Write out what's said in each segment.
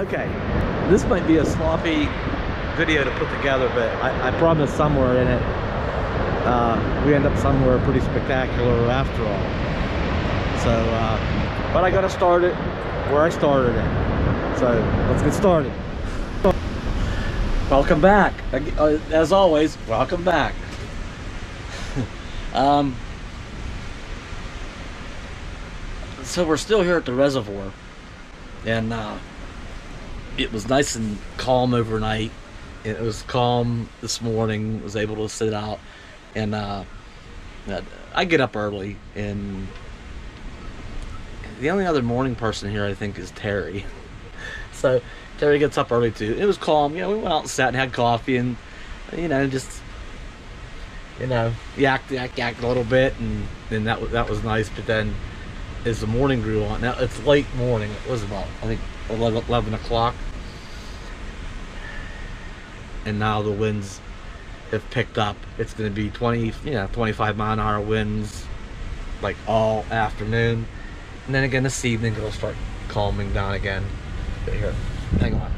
Okay, this might be a sloppy video to put together, but I promise somewhere in it we end up somewhere pretty spectacular after all. So but I gotta start it where I started it, so let's get started. Welcome back, as always. Welcome back. So we're still here at the reservoir, and it was nice and calm overnight. It was calm this morning. Was able to sit out, and I get up early, and the only other morning person here I think is Terry. So Terry gets up early too. It was calm. We went out and sat and had coffee, and just yacked a little bit, and that was nice. But then as the morning grew on, now it's late morning. It was about, I think, 11 o'clock, and now the winds have picked up. It's going to be 25 mile an hour winds like all afternoon, and then again this evening it'll start calming down again. But here, hang on,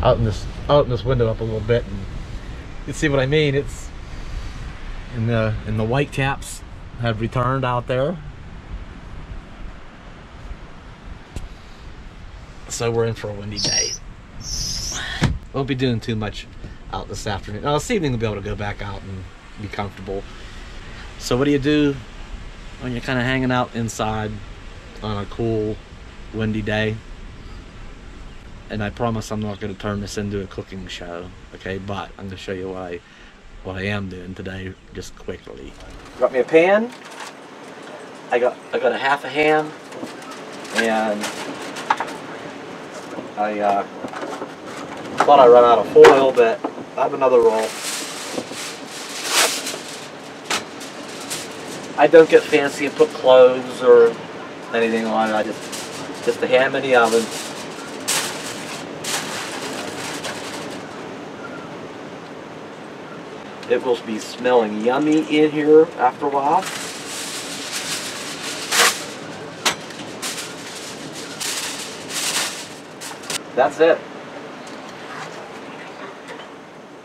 out in this window up a little bit, and you can see what I mean. It's in the whitecaps have returned out there. So we're in for a windy day. Won't be doing too much out this afternoon. Now this evening we'll be able to go back out and be comfortable. So what do you do when you're kind of hanging out inside on a cool windy day? And I promise I'm not going to turn this into a cooking show, okay? But I'm going to show you what I am doing today, just quickly. Got me a pan. I got a half a ham, and I thought I ran out of foil, but I have another roll. I don't get fancy and put cloves or anything on it. I just the ham in the oven. It will be smelling yummy in here after a while. That's it.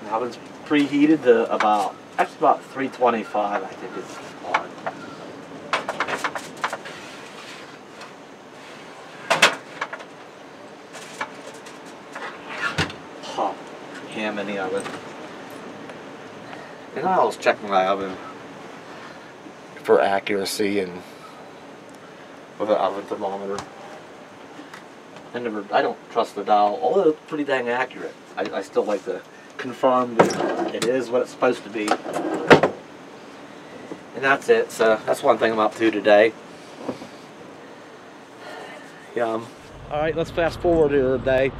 The oven's preheated to about 325, I think it's on. Pop ham in the oven. And I always check my oven for accuracy and with an oven thermometer. I don't trust the dial, although it's pretty dang accurate. I still like to confirm that it is what it's supposed to be. And that's it. So that's one thing I'm up to today. Yum. Alright, let's fast forward here today.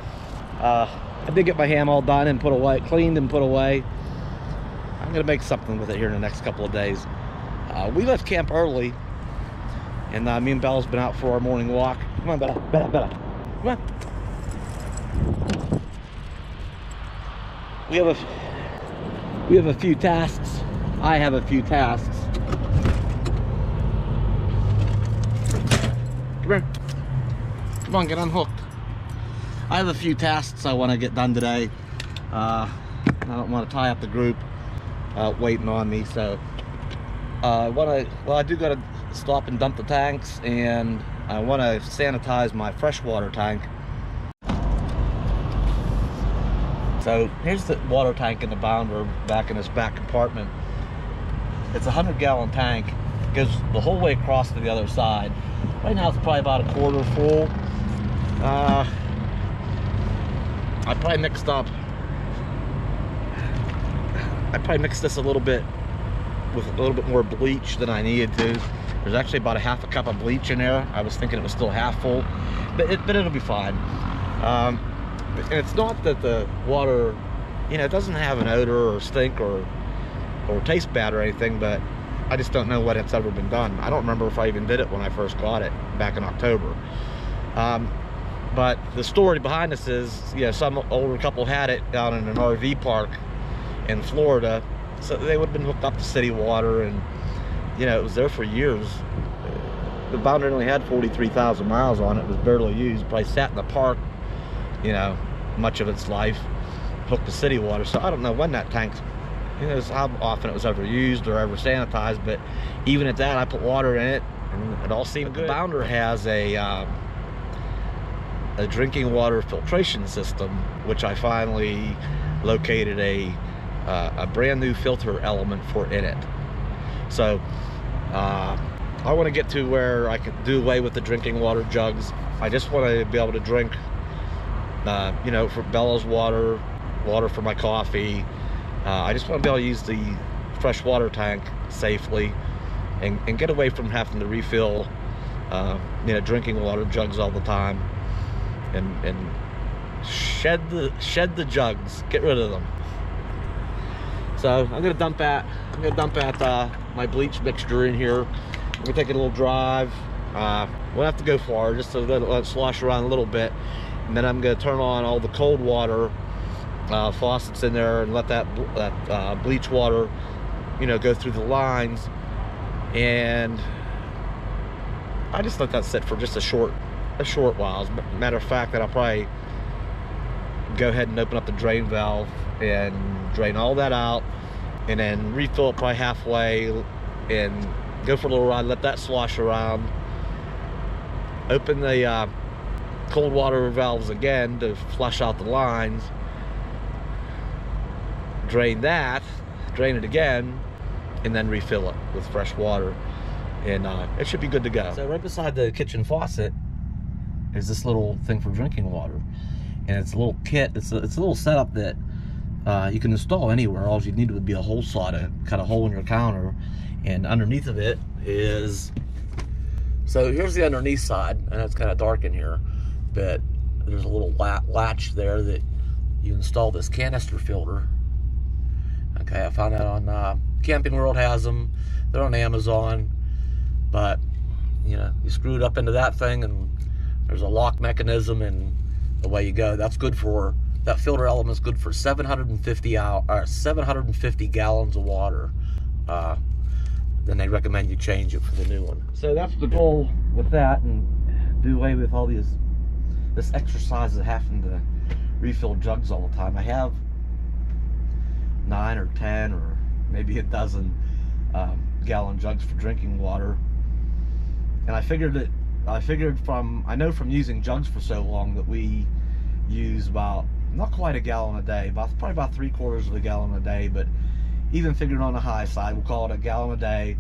I did get my ham all done and put away, cleaned and put away. I'm going to make something with it here in the next couple of days. We left camp early, and me and Bella's been out for our morning walk. Come on, Bella. Come on. We have a few tasks. I have a few tasks. Come here. Come on, get unhooked. I have a few tasks I want to get done today. I don't want to tie up the group waiting on me, so I do got to stop and dump the tanks, and I want to sanitize my freshwater tank. So here's the water tank in the bounder back in this back compartment. It's a 100-gallon tank. It goes the whole way across to the other side. Right now it's probably about a quarter full. I probably mixed this a little bit with a little bit more bleach than I needed to. There's actually about a half a cup of bleach in there. I was thinking it was still half full, but it'll be fine. And it's not that the water, it doesn't have an odor or stink or taste bad or anything, but I just don't know what it's ever been done. I don't remember if I even did it when I first got it back in October. But the story behind this is, some older couple had it down in an RV park in Florida, so they would have been hooked up to city water, and it was there for years. The boundary only had 43,000 miles on it. It was barely used. Probably sat in the park you know, much of its life, hooked to city water. So I don't know when that tank, you know, how often it was ever used or ever sanitized, but even at that, I put water in it and it all seemed good. The Bounder has a drinking water filtration system, which I finally located a brand new filter element for in it. So I want to get to where I can do away with the drinking water jugs. I just want to be able to drink, you know, for Bella's water for my coffee. I just want to be able to use the fresh water tank safely and get away from having to refill, you know, drinking water jugs all the time, and shed the jugs, get rid of them. So I'm gonna dump at my bleach mixture in here. I'm gonna take a little drive. We'll have to go far, just to let it slosh around a little bit, and then I'm gonna turn on all the cold water faucets in there and let that bleach water, you know, go through the lines. And I just let that sit for just a short while. As a matter of fact, that I'll probably go ahead and open up the drain valve and drain all that out, and then refill it probably halfway and go for a little ride, let that slosh around, open the cold water valves again to flush out the lines, drain it again, and then refill it with fresh water, and it should be good to go. So right beside the kitchen faucet is this little thing for drinking water, and it's a little kit. It's a little setup that you can install anywhere. All you need would be a hole saw to cut a hole in your counter, and underneath of it is, so here's the underneath side. I know it's kind of dark in here, but there's a little latch there that you install this canister filter. Okay, I found that on Camping World has them. They're on Amazon, but you know, you screw it up into that thing, and there's a lock mechanism, and away you go. That's good for, that filter element's good for 750 gallons of water. Then they recommend you change it for the new one. So that's the goal with that, and do away with all this exercise of having to refill jugs all the time. I have 9 or 10 or maybe a dozen gallon jugs for drinking water, and I know from using jugs for so long that we use about, not quite a gallon a day, probably about 3/4 of a gallon a day, but even figured on the high side, we'll call it a gallon a day.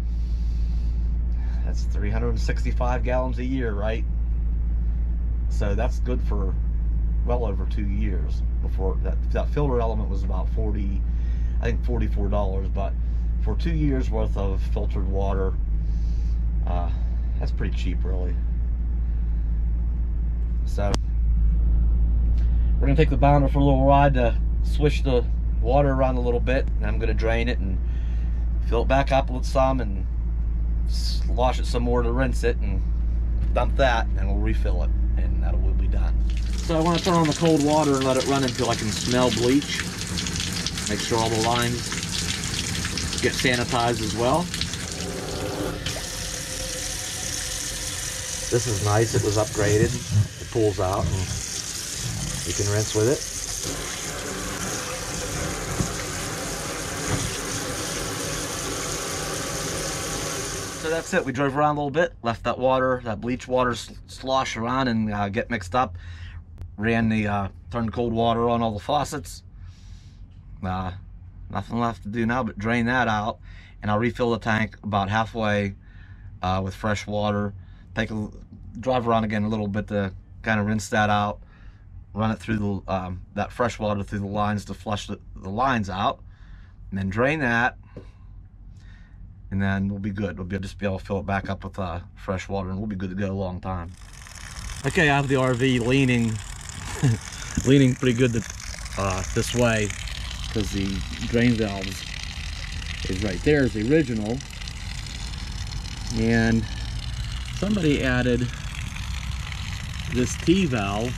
That's 365 gallons a year, right? So that's good for well over 2 years. Before that filter element was about I think $44, but for 2 years worth of filtered water, that's pretty cheap, really. So we're gonna take the Bounder for a little ride to swish the water around a little bit, and I'm gonna drain it and fill it back up with some and slosh it some more to rinse it, and dump that, and we'll refill it, and that will be done. So I want to turn on the cold water and let it run until I can smell bleach. Make sure all the lines get sanitized as well. This is nice, it was upgraded. It pulls out and you can rinse with it. So that's it. We drove around a little bit, left that water, that bleach water slosh around and get mixed up. Turned the cold water on all the faucets. Nothing left to do now but drain that out, and I'll refill the tank about halfway with fresh water. Drive around again a little bit to kind of rinse that out, run it through that fresh water through the lines to flush the lines out, and then drain that, and then we'll be good. We'll just be able to fill it back up with fresh water, and we'll be good to go a long time. Okay, I have the RV leaning leaning pretty good this way, because the drain valves is right there, is the original, and somebody added this T-valve.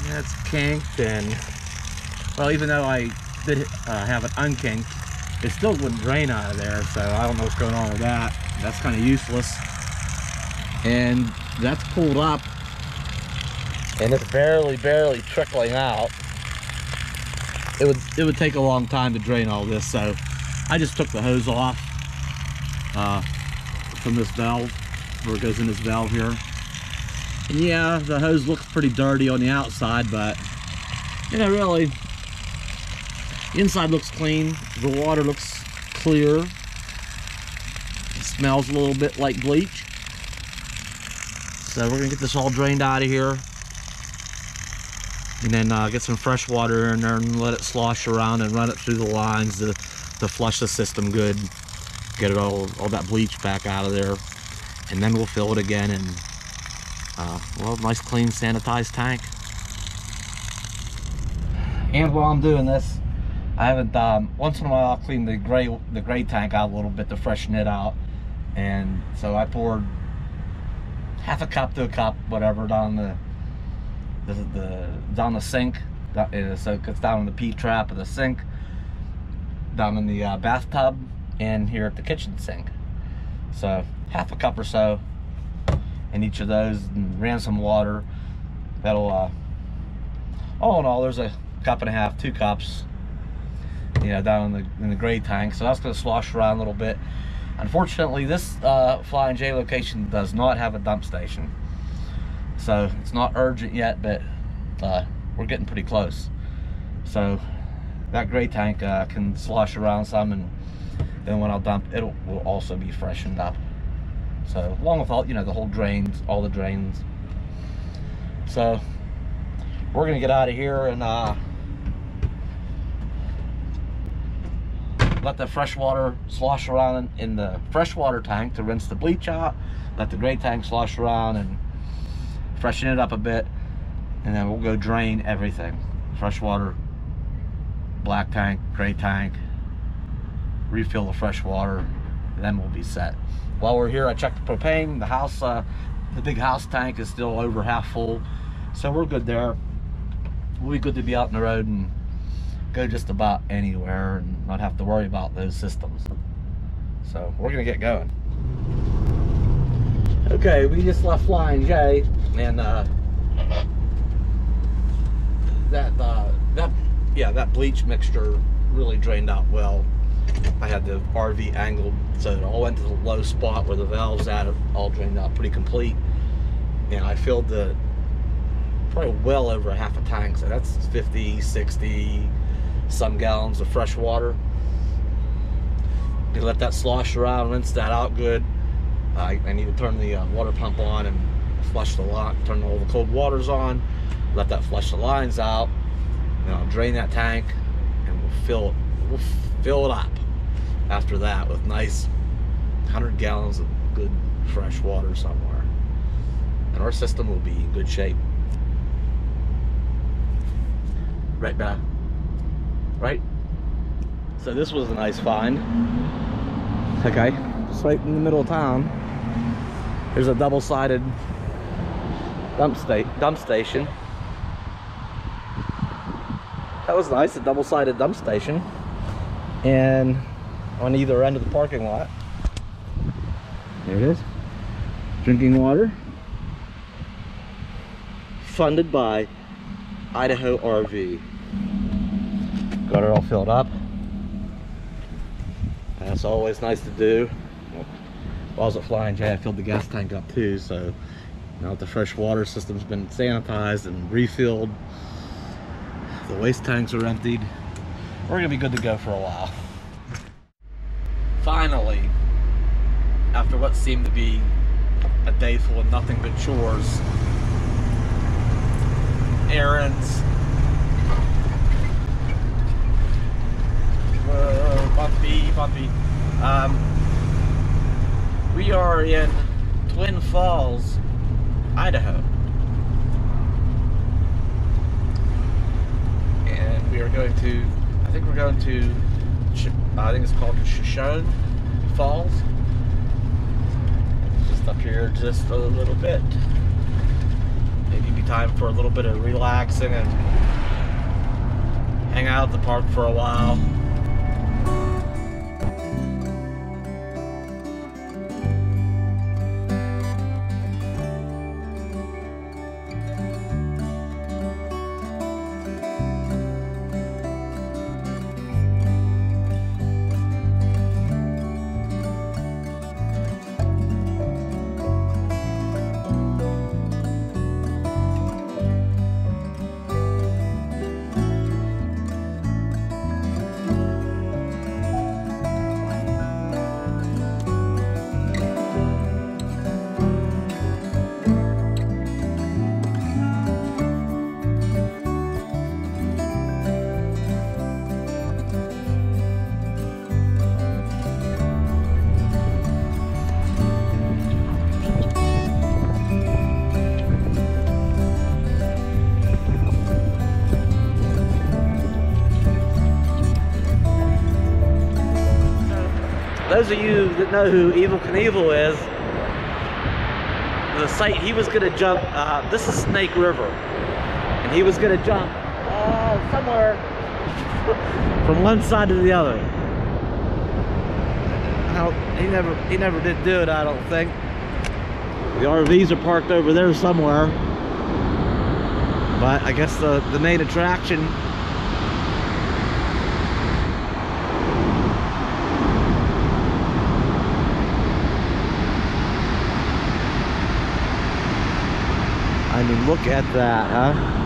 Yeah, it's kinked, and well, even though I did have it unkinked, it still wouldn't drain out of there, so I don't know what's going on with that. That's kind of useless. And that's pulled up, and it's barely trickling out. It would take a long time to drain all this, so I just took the hose off from this valve, where it goes in this valve here. And yeah, the hose looks pretty dirty on the outside, but you know, really, the inside looks clean. The water looks clear. It smells a little bit like bleach. So we're gonna get this all drained out of here, and then get some fresh water in there and let it slosh around and run it through the lines to flush the system good, get it all that bleach back out of there, and then we'll fill it again, and we'll have a nice clean sanitized tank. And while I'm doing this, I haven't once in a while I'll clean the gray tank out a little bit to freshen it out, and so I poured half a cup to a cup, whatever, down the sink, so it gets down in the P-trap of the sink, down in the bathtub, and here at the kitchen sink. So half a cup or so in each of those, and ran some water. That'll all in all, there's a cup and a half, 2 cups, you know, down in the gray tank. So that's going to slosh around a little bit. Unfortunately, this Flying J location does not have a dump station, so it's not urgent yet, but we're getting pretty close. So that gray tank can slosh around some, and then when I'll dump, it will also be freshened up. So along with all, you know, the whole drains, all the drains. So we're gonna get out of here and let the fresh water slosh around in the freshwater tank to rinse the bleach out. Let the gray tank slosh around and freshen it up a bit, and then we'll go drain everything. Freshwater, black tank, gray tank, refill the fresh water, and then we'll be set. While we're here, I checked the propane. The house, the big house tank is still over half full, so we're good there. We'll be good to be out on the road and go just about anywhere and not have to worry about those systems. So we're gonna get going. Okay, we just left Flying J, and that bleach mixture really drained out well. I had the RV angled so it all went to the low spot where the valve's at. It all drained out pretty complete, and I filled probably well over a half a tank, so that's 50, 60 some gallons of fresh water. You let that slosh around, rinse that out good. I need to turn the water pump on and flush the line, turn all the cold waters on, let that flush the lines out, and I'll drain that tank, and we'll fill it up after that with nice 100 gallons of good fresh water somewhere, and our system will be in good shape. Right back. Right? So this was a nice find. Okay, just right in the middle of town. There's a double-sided dump station. That was nice, a double-sided dump station. And on either end of the parking lot, there it is. Drinking water. Funded by Idaho RV. Got it all filled up. That's always nice to do. While I was at Flying J, I filled the gas tank up too, so now that the fresh water system's been sanitized and refilled, the waste tanks are emptied, we're gonna be good to go for a while. Finally, after what seemed to be a day full of nothing but chores, errands, bumpy. We are in Twin Falls, Idaho, and we are going to, I think it's called Shoshone Falls. Just up here just a little bit. Maybe be time for a little bit of relaxing and hang out at the park for a while. those of you that know who Evel Knievel is, the site he was gonna jump, this is Snake River, and he was gonna jump somewhere from one side to the other. He never did do it, I don't think. The RVs are parked over there somewhere, but I guess the main attraction I mean, look at that, huh?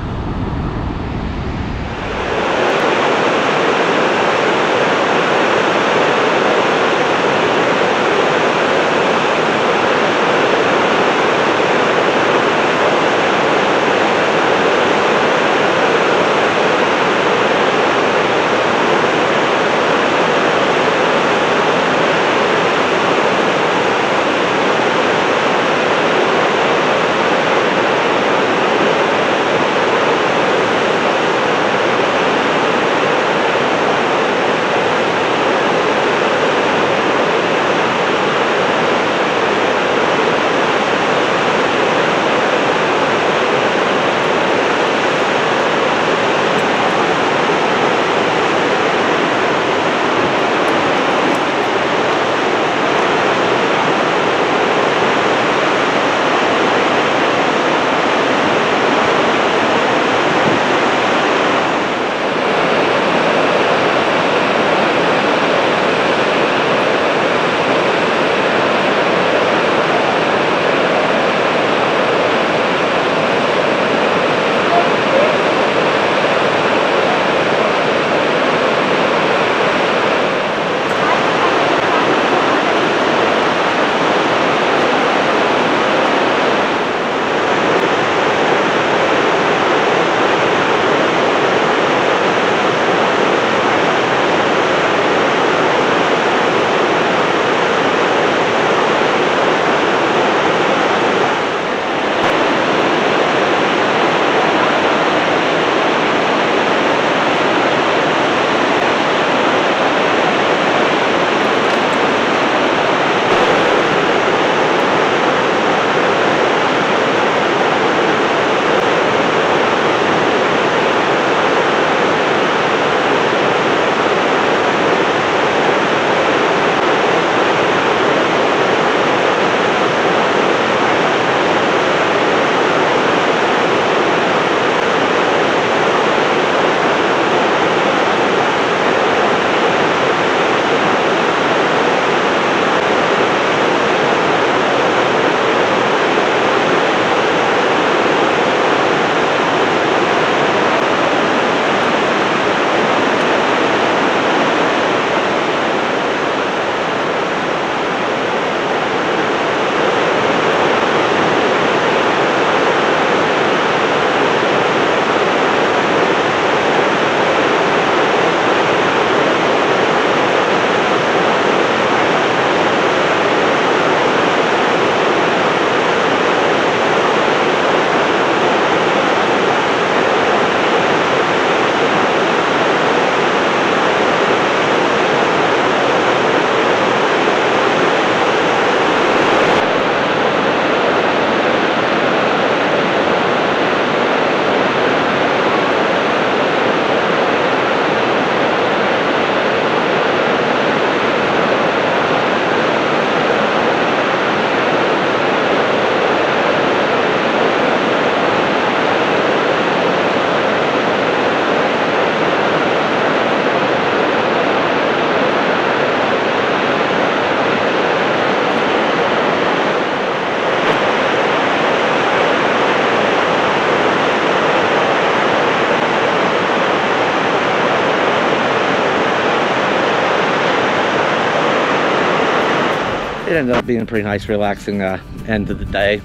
it ended up being a pretty nice, relaxing end to the day.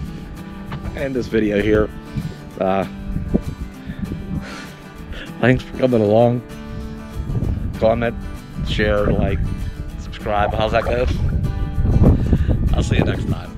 And this video here. Thanks for coming along. Comment, share, like, subscribe. How's that go? I'll see you next time.